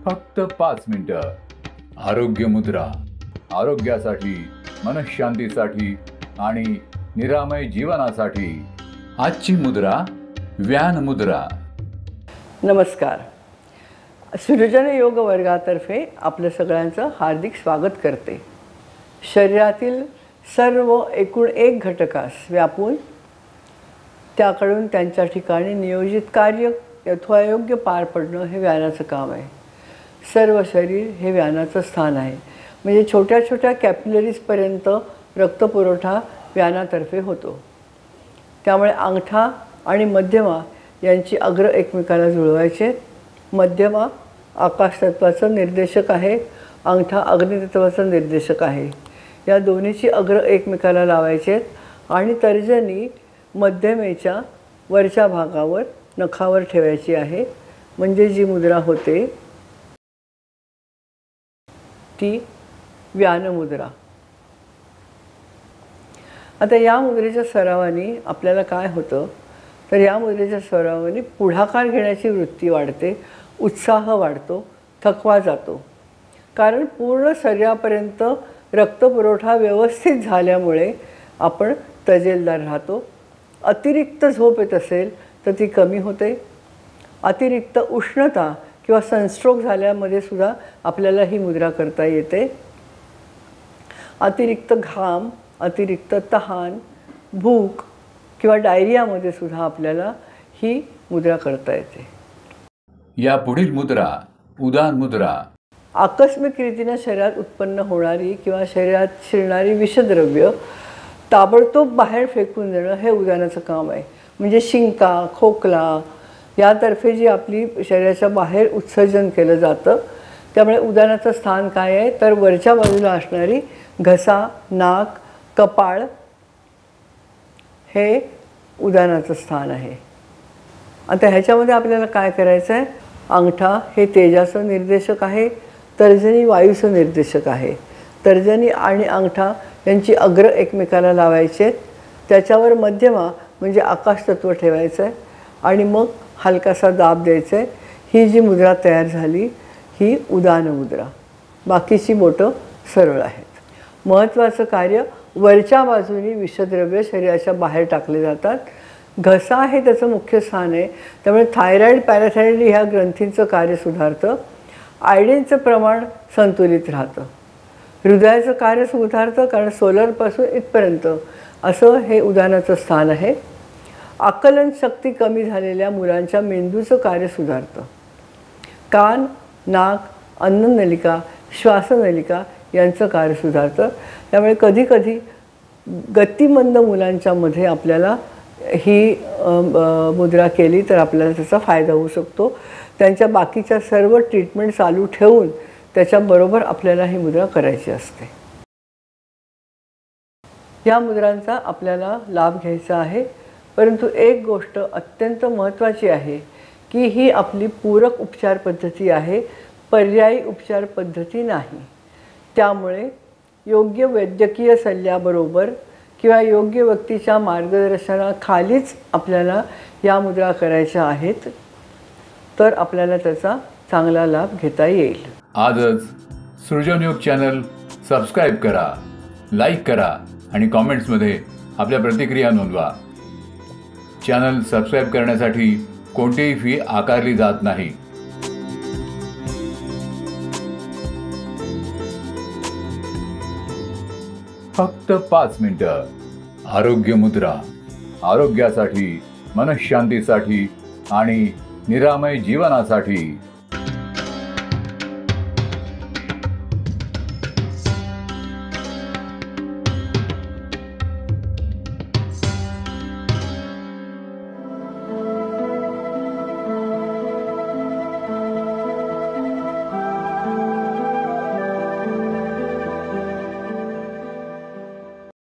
फक्त 5 मिनिटं. आरोग्य मुद्रा. आरोग्यासाठी, मनःशांतीसाठी आणि निरामय जीवनासाठी. आजची मुद्रा व्यान मुद्रा. नमस्कार. सृजन योग वर्गातर्फे आपलं सगळ्यांचं हार्दिक स्वागत करते. शरीरातील सर्व एकूण एक घटकास व्यापून त्याकडून त्यांच्या ठिकाणी नियोजित कार्य यथायोग्य पार पडणं हे व्यानाचं काम आहे. सर्व शरीर हे व्यानाचं स्थान आहे. म्हणजे छोट्या छोट्या कॅपिलरीजपर्यंत रक्तपुरवठा व्यानातर्फे होतो. त्यामुळे अंगठा आणि मध्यमा यांची अग्र एकमेकाला जुळवायचे. मध्यमा आकाशतत्वाचं निर्देशक आहे, अंगठा अग्नितत्वाचं निर्देशक आहे. या दोन्हीची अग्र एकमेकाला लावायचे आणि तर्जनी मध्यमेच्या वरच्या भागावर नखावर ठेवायची आहे. म्हणजे जी मुद्रा होते ती व्यानमुद्रा. आता या मुद्रेच्या सरावाने आपल्याला काय होतं तर या मुद्रेच्या सरावाने पुढाकार घेण्याची वृत्ती वाढते, उत्साह वाढतो, थकवा जातो. कारण पूर्ण शरीरापर्यंत रक्तपुरवठा व्यवस्थित झाल्यामुळे आपण तजेलदार राहतो. अतिरिक्त झोप येत असेल तर ती कमी होते. अतिरिक्त उष्णता किंवा सनस्ट्रोक झाल्यामध्ये सुद्धा आपल्याला ही मुद्रा करता येते. अतिरिक्त घाम, अतिरिक्त तहान, भूक किंवा डायरियामध्ये सुद्धा आपल्याला ही मुद्रा करता येते. या पुढील मुद्रा उदान मुद्रा. आकस्मिक रीतीने शरीरात उत्पन्न होणारी किंवा शरीरात शिरणारी विषद्रव्य ताबडतोब बाहेर फेकून देणं हे उदानाचं काम आहे. म्हणजे शिंका, खोकला यातर्फे जी आपली शरीराच्या बाहेर उत्सर्जन केलं जातं. त्यामुळे उदानाचं स्थान काय आहे तर वरच्या बाजूला असणारी घसा, नाक, कपाळ हे उदानाचं स्थान आहे. आता ह्याच्यामध्ये आपल्याला काय करायचं आहे, अंगठा हे तेजाचं निर्देशक आहे, तर्जनी वायूचं निर्देशक आहे. तर्जनी आणि अंगठा यांची अग्र एकमेकाला लावायचे. त्याच्यावर मध्यमा म्हणजे आकाशतत्व ठेवायचं आहे आणि मग हलकासा दाब द्यायचा आहे. ही जी मुद्रा तयार झाली ही उदान मुद्रा. बाकीची बोटं सरळ आहेत. महत्त्वाचं कार्य वरच्या बाजूनी विषद्रव्य शरीराच्या बाहेर टाकले जातात. घसा हे त्याचं मुख्य स्थान आहे. त्यामुळे थायरॉईड, पॅराथायरॉईड ह्या ग्रंथींचं कार्य सुधारतं. आयोडीनचं प्रमाण संतुलित राहतं. हृदयाचं कार्य सुधारतं कारण सोलरपासून इथपर्यंत असं हे उदानाचं स्थान आहे. आकलन शक्ती कमी झालेल्या मुलांच्या मेंदूचं कार्य सुधारतं. कान, नाक, अन्ननलिका, श्वासनलिका यांचं कार्य सुधारतं. त्यामुळे कधीकधी गतिमंद मुलांच्यामध्ये आपल्याला ही मुद्रा केली तर आपल्याला त्याचा फायदा होऊ शकतो. त्यांच्या बाकीच्या सर्व ट्रीटमेंट चालू ठेवून त्याच्याबरोबर आपल्याला ही मुद्रा करायची असते. या मुद्रांचा आपल्याला लाभ घ्यायचा आहे. परंतु एक गोष्ट अत्यंत महत्त्वाची आहे की ही आपली पूरक उपचार पद्धती आहे, पर्यायी उपचार पद्धती नाही. त्यामुळे योग्य वैद्यकीय सल्ल्याबरोबर किंवा योग्य व्यक्तीच्या मार्गदर्शनाखालीच आपल्याला या मुद्रा करायच्या आहेत तर आपल्याला त्याचा चांगला लाभ घेता येईल. आजच सृजन योग चॅनल सबस्क्राईब करा, लाईक करा आणि कॉमेंट्समध्ये आपल्या प्रतिक्रिया नोंदवा. चॅनल सबस्क्राईब करण्यासाठी कोणतीही फी आकारली जात नाही. फक्त 5 मिनिटं. आरोग्य मुद्रा. आरोग्यासाठी, मनःशांतीसाठी आणि निरामय जीवनासाठी.